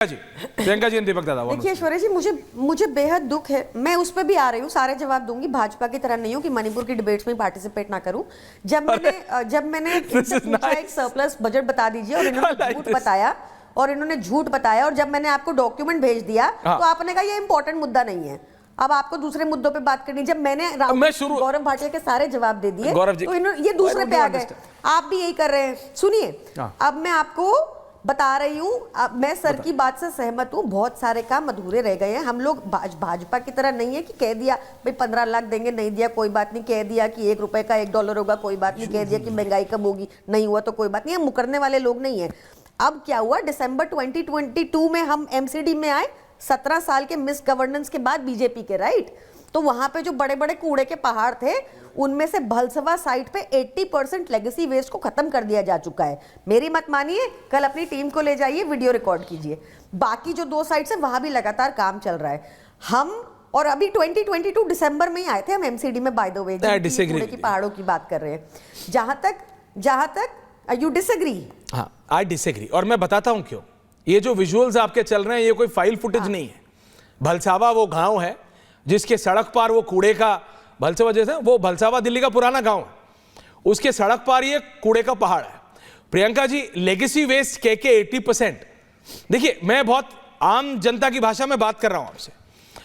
जी प्रियंका जी, दीपक दादा। देखिए ऐश्वर्या जी, मुझे बेहद दुख है। मैं उस पर भी आ रही हूँ, सारे जवाब दूंगी। भाजपा की तरह नहीं हूँ कि मणिपुर की डिबेट्स में पार्टिसिपेट ना करूँ। जब मैंने इनसे पूछा एक सरप्लस बजट बता दीजिए और इन्होंने झूठ बताया और जब मैंने आपको डॉक्यूमेंट भेज दिया तो आपने कहा ये इंपॉर्टेंट मुद्दा नहीं है, अब आपको दूसरे मुद्दों पे बात करनी। जब मैंने गौरव भाटिया के सारे जवाब दे दिए तो ये दूसरे पे आ गए। आप भी यही कर रहे हैं। सुनिए, अब मैं आपको बता रही हूँ, मैं सर की बात से सहमत हूँ। बहुत सारे काम अधूरे रह गए हैं। हम लोग भाजपा की तरह नहीं है कि कह दिया भाई 15 लाख देंगे, नहीं दिया कोई बात नहीं, कह दिया कि ₹1 का $1 होगा कोई बात नहीं, कह दिया कि महंगाई कम होगी, नहीं हुआ तो कोई बात नहीं। हम मुकरने वाले लोग नहीं है। अब क्या हुआ, दिसंबर 2022 में हम एमसीडी में आए, 17 साल के मिस गवर्नेंस के बाद बीजेपी के, राइट। तो वहां पे जो बड़े बड़े कूड़े के पहाड़ थे उनमें से भलसवा साइट पे 80% लेगेसी वेस्ट को खत्म कर दिया जा चुका है। मेरी मत मानिए, कल अपनी टीम को ले जाइए, वीडियो रिकॉर्ड कीजिए। बाकी जो 2 साइट्स है वहां भी लगातार काम चल रहा है। हम और अभी 2022 दिसंबर में ही आए थे हम एमसीडी में, बाय द वे, कूड़े की पहाड़ों की बात कर रहे हैं। जहां तक यू डिसएग्री? हाँ, आई डिसएग्री, और मैं बताता हूं क्यों। ये जो विजुअल्स आपके चल रहे हैं ये कोई फाइल फुटेज नहीं है। भलसावा वो गांव है जिसके सड़क पार वो कूड़े का, भलसावा जैसे वो भलसावा दिल्ली का पुराना गांव है, उसके सड़क पार ये कूड़े का पहाड़ है। प्रियंका जी, लेगेसी वेस्ट कह के 80%, देखिए मैं बहुत आम जनता की भाषा में बात कर रहा हूं आपसे।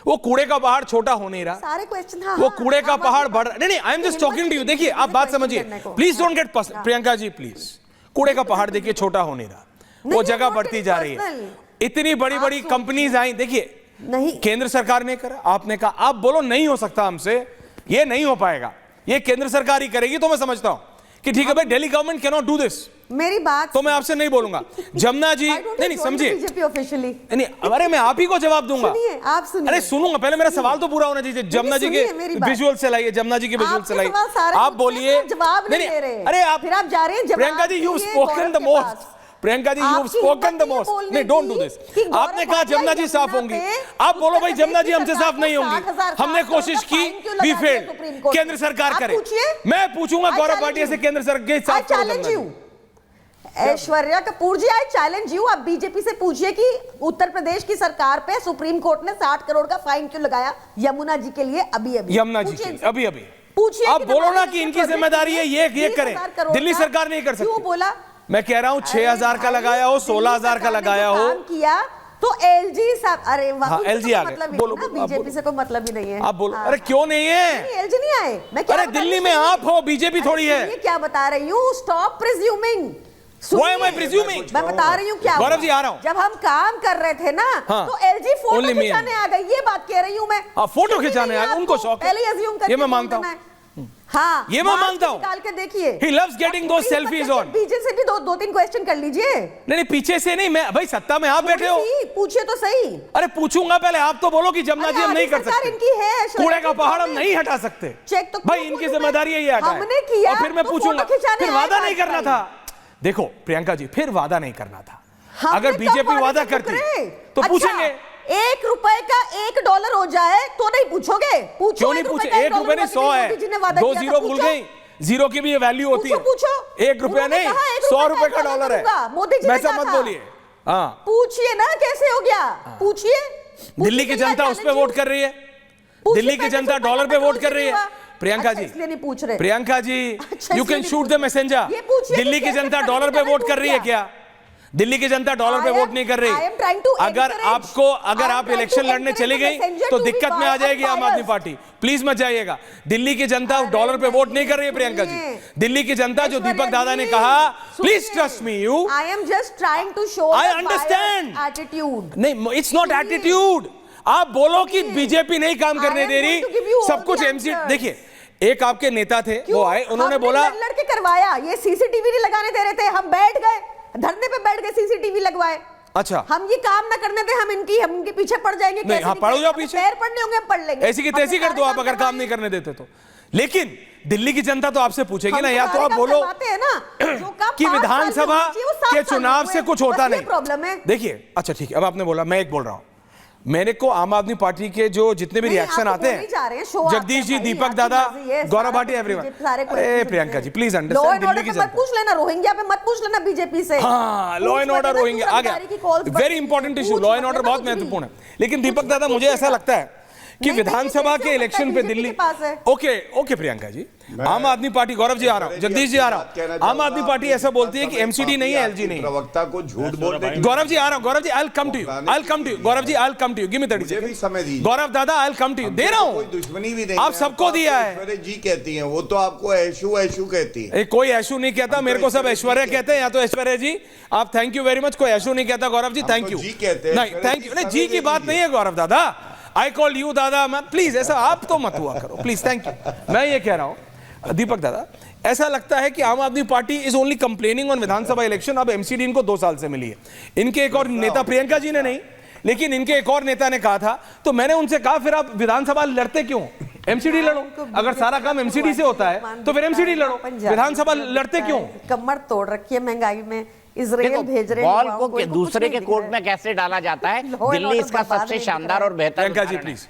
वो कूड़े का पहाड़ छोटा हो नहीं रहा, सारे क्वेश्चन। वो कूड़े का पहाड़ बढ़ रहा। नहीं, I am just talking to you. देखिए आप बात समझिए, please don't get personal. Priyanka ji please, कूड़े का पहाड़ देखिए छोटा हो नहीं रहा, वो जगह बढ़ती जा रही है। इतनी बड़ी बड़ी कंपनीज आई, देखिए नहीं, केंद्र सरकार ने करा, आपने कहा, आप बोलो नहीं हो सकता हमसे, ये नहीं हो पाएगा, ये केंद्र सरकार ही करेगी, तो मैं समझता हूं कि ठीक है भाई, Delhi government can not do this. मेरी बात तो मैं आपसे नहीं बोलूंगा। जमुना जी, नहीं समझिए, नहीं, अरे मैं आप ही को जवाब दूंगा। आप सुनिए, अरे सुनूंगा, पहले मेरा सवाल तो पूरा होना चाहिए। जमुना जी के विजुअल से लाइए, जमुना जी के विजुअल से लाइए, आप बोलिए। जवाब नहीं दे रहे, अरे आप, फिर आप जा रहे हैं। Priyanka ji, you spoken the most. Priyanka ji, you spoken the most. नहीं, डोंट डू दिस। आपने कहा जमुना जी साफ होंगी, आप बोलो भाई जमुना जी हमसे साफ नहीं होंगी, हमने कोशिश की, वी फेल्ड, केंद्र सरकार करे। मैं पूछूंगा गौरव भाटिया से, केंद्र सरकार के साथ ऐश्वर्या कपूर जी, आई चैलेंज यू। आप बीजेपी से पूछिए कि उत्तर प्रदेश की सरकार पे सुप्रीम कोर्ट ने 60 करोड़ का फाइन क्यों लगाया यमुना जी के लिए? अभी यमुना जी अभी पूछिए। आप बोलो ना कि इनकी जिम्मेदारी है, ये करें, दिल्ली सरकार नहीं कर सकती। क्यों बोला? मैं कह रहा हूं 6,000 का लगाया हो, 16,000 का लगाया हो, किया तो एलजी साहब, अरे एलजी आ गए, बोलो, बीजेपी से कोई मतलब ही नहीं है। आप बोलो। अरे क्यों नहीं है? एलजी नहीं आए, मैं क्या, अरे दिल्ली में आप हो, बीजेपी थोड़ी है। ये क्या बता रही हूँ? Stop presuming. Why am I presuming? मैं बता रही हूँ क्या। गौरव जी आ रहा हूँ। जब हम काम कर रहे थे ना, तो एलजी फोटो खिंचाने आ गई, ये बात कह रही हूँ मैं। फोटो खिंचाने आ गए, उनको शौक है, पहले अज्यूम करके, ये मैं मानता हूँ। हाँ, ये मैं मानता हूँ। निकाल के देखिए, He loves getting those selfies on। पीछे से भी दो तीन क्वेश्चन कर लीजिए। नहीं, पीछे से नहीं, मैं भाई सत्ता में आप बैठे हो, पूछिए तो सही। अरे पूछूंगा, पहले आप तो बोलो कि जमुना जी हम नहीं कर सकते, इनकी है, कूड़े का पहाड़ हम नहीं हटा सकते। चेक तो भाई इनकी जिम्मेदारी है, ये हमने किया, और फिर मैं पूछूंगा, फिर वादा नहीं करना था। देखो प्रियंका जी, फिर वादा नहीं करना था। अगर बीजेपी वादा करती तो पूछेंगे। ₹1 का $1 हो जाए तो नहीं पूछोगे? पूछो, क्यों नहीं पूछे? ₹1 नहीं, 100 है, 2 जीरो भूल गई, जीरो की भी ये वैल्यू होती है। पूछो, ₹1 नहीं, ₹100 का डॉलर है। मोदी जी वैसा मत बोलिए। हाँ, पूछिए ना कैसे हो गया, पूछिए। दिल्ली की जनता उस पे वोट कर रही है, दिल्ली की जनता डॉलर पे वोट कर रही है। प्रियंका जी, इसलिए नहीं पूछ रहे। Priyanka ji, you can shoot the messenger. Delhi की जनता डॉलर पे वोट कर रही है क्या? दिल्ली की जनता डॉलर पे वोट नहीं कर रही। अगर आप इलेक्शन लड़ने चली गई तो दिक्कत में आ जाएगी आम आदमी पार्टी। प्लीज मत जाइएगा। दिल्ली की जनता डॉलर पे वोट नहीं कर रही है प्रियंका जी। दिल्ली की जनता, जो दीपक दादा ने कहा, please trust me, you, I am just trying to show, I understand attitude. नहीं, इट्स नॉट एटीट्यूड। आप बोलो कि बीजेपी नहीं काम करने दे रही, सब कुछ एमसी। देखिए, एक आपके नेता थे, वो आए, उन्होंने बोला लड़के करवाया, ये सीसीटीवी नहीं लगाने दे रहे थे, हम बैठ गए, धरने पे बैठ गए, सीसीटीवी लगवाए। अच्छा, हम ये काम ना करने दे, हम इनके पीछे पड़ जाएंगे। नहीं, हाँ, पढ़ो जाओ पीछे, पैर पड़ने होंगे, हम पढ़ लेंगे। ऐसी की तैसी कर दो आप, अगर काम नहीं करने देते तो। लेकिन दिल्ली की जनता तो आपसे पूछेगी ना, या तो आप बोलो कि विधानसभा के चुनाव से कुछ होता नहीं, प्रॉब्लम है। देखिए, अच्छा ठीक है, अब आपने बोला, मैं एक बोल रहा हूं, मेरे को आम आदमी पार्टी के जो जितने भी नहीं, रिएक्शन आप आते बोल ही जा रहे हैं, show हैं, आपका जगदीश जी, भाई, दीपक आपकी दादा, मर्जी है, गौरव सारे भाटी, बीजेपी एवरीवन। सारे अरे प्रियंका जी, प्लीज अंडरस्टैंड दिल्ली की पे जनता। मत पूछ लेना, रोहिंग्या पे मत पूछ लेना बीजेपी से। हाँ, लॉ एंड ऑर्डर रोहिंग्या आ गया, very important issue, law and order बहुत महत्वपूर्ण है। लेकिन दीपक दादा, मुझे ऐसा लगता है कि नहीं, विधानसभा के इलेक्शन पे बीजेपी दिल्ली, के पास है। ओके ओके प्रियंका जी, आम आदमी पार्टी, गौरव जी आ रहा हूं, जगदीश जी आ रहा हूं, आम आदमी पार्टी ऐसा बोलती है कि एमसीडी नहीं है, एलजी नहीं है। प्रवक्ता को झूठ बोल रहे, गौरव जी आ रहा हूं, Gaurav ji I will come to you, I will come to you, Gaurav ji I will come to you, give me 30 मुझे भी सेकंड। समय दीजिए। Gaurav dada I will come to you, दे रहा कोई हूं, दुश्मनी भी नहीं आप है, सबको आपको दिया है। ऐश्वर्या जी कहती हैं, वो तो आपको ऐशू ऐशू कहती है। कोई ऐशू नहीं कहता, मेरे को सब ऐश्वर्या कहते हैं, या तो ऐश्वर्या जी आप थैंक यू वेरी मच, कोई ऐशू नहीं कहता गौरव जी, थैंक यू। जी कहते हैं, नहीं थैंक यू, नहीं जी की बात नहीं है गौरव दादा, आई कॉल यू दादा, मैं प्लीज ऐसा आप तो मत हुआ करो प्लीज, थैंक यू। मैं ये कह रहा हूं दीपक दादा, ऐसा लगता है कि आम आदमी party is only complaining on Vidhan Sabha election. अब एमसीडी इनको 2 साल से मिली है, इनके एक और नेता, प्रियंका जी ने नहीं लेकिन इनके एक और नेता ने कहा था, तो मैंने उनसे कहा फिर आप विधानसभा लड़ते क्यों, एमसीडी लड़ो, अगर सारा काम एमसीडी से होता है तो फिर एमसीडी लड़ो, विधानसभा लड़ते क्यों। कमर तोड़ रखी है महंगाई में, इजराइल भेज रहे हैं बॉल युवाओं को दूसरे के कोर्ट में कैसे डाला जाता है, दिल्ली इसका सबसे शानदार और बेहतर प्रियंका जी उदाहरण है। प्लीज।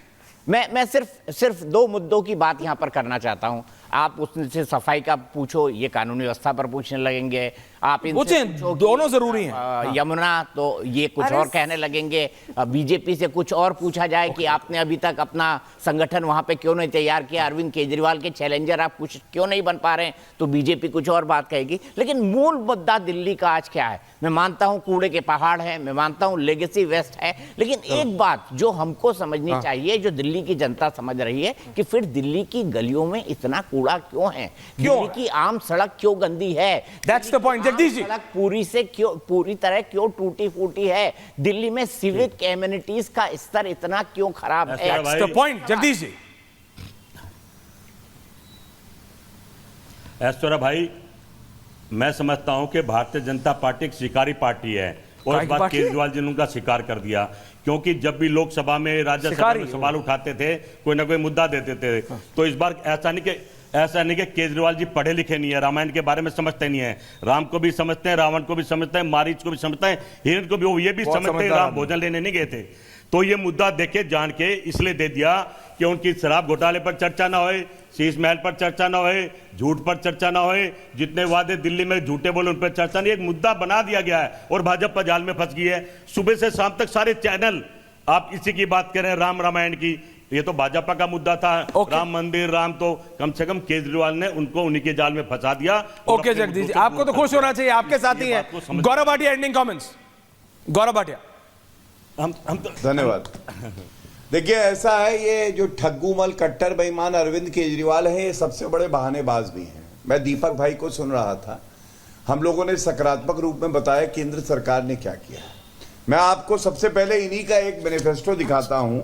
मैं सिर्फ 2 मुद्दों की बात यहां पर करना चाहता हूं। आप उससे सफाई का पूछो, ये कानूनी व्यवस्था पर पूछने लगेंगे, आप इनसे पूछें, पूछो कि, दोनों जरूरी हैं। यमुना, तो ये कुछ अरे और कहने लगेंगे। बीजेपी से कुछ और पूछा जाए कि आपने अभी तक अपना संगठन वहां पे क्यों नहीं तैयार किया, अरविंद केजरीवाल के चैलेंजर आप कुछ क्यों नहीं बन पा रहे हैं, तो बीजेपी कुछ और बात कहेगी। लेकिन मूल मुद्दा दिल्ली का आज क्या है? मैं मानता हूं कूड़े के पहाड़ है, मैं मानता हूं लेगेसी वेस्ट है, लेकिन एक बात जो हमको समझनी चाहिए, जो दिल्ली की जनता समझ रही है, कि फिर दिल्ली की गलियों में इतना कूड़ा क्यों है, दिल्ली की आम सड़क क्यों गंदी है, That's the point, Jagdish ji. सड़क पूरी तरह क्यों टूटी फूटी है, दिल्ली में सिविक एमिनिटीज का स्तर इतना क्यों खराब है। That's the point, Jagdish ji. Aishwarya भाई, मैं समझता हूं कि भारतीय जनता पार्टी एक शिकारी पार्टी है, और काय इस की बात पार्टी है? केजरीवाल जी ने उनका शिकार कर दिया, क्योंकि जब भी लोकसभा में, राज्यसभा शिकारी में हो। सवाल उठाते थे, कोई ना कोई मुद्दा देते थे। तो इस बार ऐसा नहीं कि केजरीवाल जी पढ़े लिखे नहीं है, रामायण के बारे में समझते नहीं है, राम को भी समझते हैं, रावण को भी समझते हैं, मारीच को भी समझते हैं, हिरण को भी, वो ये भी बहुत समझते हैं समझदार राम आदमी। भोजन लेने नहीं गए थे। तो ये मुद्दा देखे जान के इसलिए दे दिया कि उनकी शराब घोटाले पर चर्चा ना होए, शीश महल पर चर्चा ना होए, झूठ पर चर्चा ना होए, जितने वादे दिल्ली में झूठे बोले उन पर चर्चा नहीं, एक मुद्दा बना दिया गया है और भाजपा जाल में फंस गई है। सुबह से शाम तक सारे चैनल आप इसी की बात कर रहे हैं, राम रामायण की। ये तो भाजपा का मुद्दा था, राम मंदिर, राम, तो कम से कम केजरीवाल ने उनको उन्हीं के जाल में फंसा दिया। और ओके अपने जगदीश जी, मुद्दों को आपको तो दूर खुश कर होना दिया। चाहिए, आपके साथ ही ये है। बात को समझ- गौरव भाटिया, एंडिंग कमेंट्स। गौरव भाटिया। हम तो धन्यवाद। देखिए, ऐसा है, ये जो ठग्गूमल कट्टर बेईमान अरविंद केजरीवाल है, ये सबसे बड़े बहानेबाज भी हैं। मैं दीपक भाई को सुन रहा था, हम लोगों ने सकारात्मक रूप में बताया केंद्र सरकार ने क्या किया। मैं आपको सबसे पहले इन्हीं का एक मैनिफेस्टो दिखाता हूं।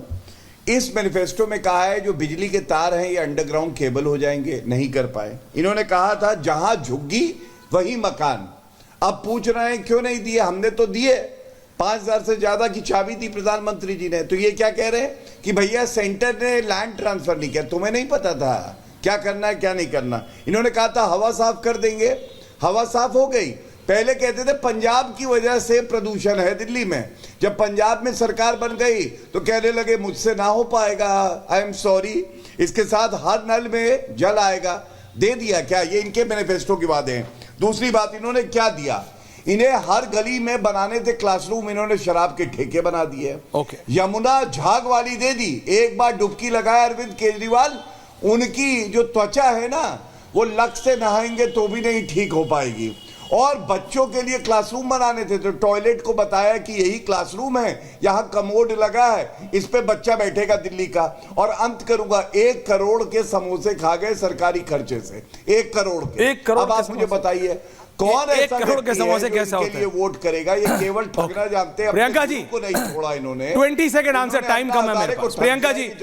इस मैनिफेस्टो में कहा है जो बिजली के तार हैं ये अंडरग्राउंड केबल हो जाएंगे, नहीं कर पाए। इन्होंने कहा था जहां झुग्गी वही मकान। अब पूछ रहे हैं क्यों नहीं दिए, हमने तो दिए, 5000 से ज्यादा की चाबी दी प्रधानमंत्री जी ने। तो ये क्या कह रहे हैं कि भैया सेंटर ने लैंड ट्रांसफर नहीं किया, तुम्हें नहीं पता था क्या करना है क्या नहीं करना। इन्होंने कहा था हवा साफ कर देंगे, हवा साफ हो गई। पहले कहते थे पंजाब की वजह से प्रदूषण है दिल्ली में, जब पंजाब में सरकार बन गई तो कहने लगे मुझसे ना हो पाएगा, आई एम सॉरी, इसके साथ हर नल में जल आएगा। दे दिया क्या? ये इनके मैनिफेस्टो की बातें हैं। दूसरी बात, इन्होंने क्या दिया, इन्हें हर गली में बनाने थे क्लासरूम, इन्होंने शराब के ठेके बना दिए। ओके। यमुना झाग वाली दे दी, एक बार डुबकी लगाया अरविंद केजरीवाल, उनकी जो त्वचा है ना वो लक्स से नहाएंगे तो भी नहीं ठीक हो पाएगी। और बच्चों के लिए क्लासरूम बनाने थे तो टॉयलेट को बताया कि यही क्लासरूम है, यहाँ कमोड लगा है, इस पे बच्चा बैठेगा दिल्ली का। और अंत करूंगा, 1 करोड़ के समोसे खा गए सरकारी खर्चे से, 1 करोड़ के। 1 करोड़ अब आप के मुझे समोसे। बताइए कौन 1 ऐसा करोड़ के व्यक्ति है समोसे जो कैसे इनके होते लिए हैं? वोट करेगा? ये केवल ठगना जानते हैं, अपने प्रियंका जी, को नहीं छोड़ा इन्होंने। 20 सेकंड आंसर, इन्होंने टाइम अपना कम है मेरे हजारे को पास। ठग प्रियंका दिया जी, कि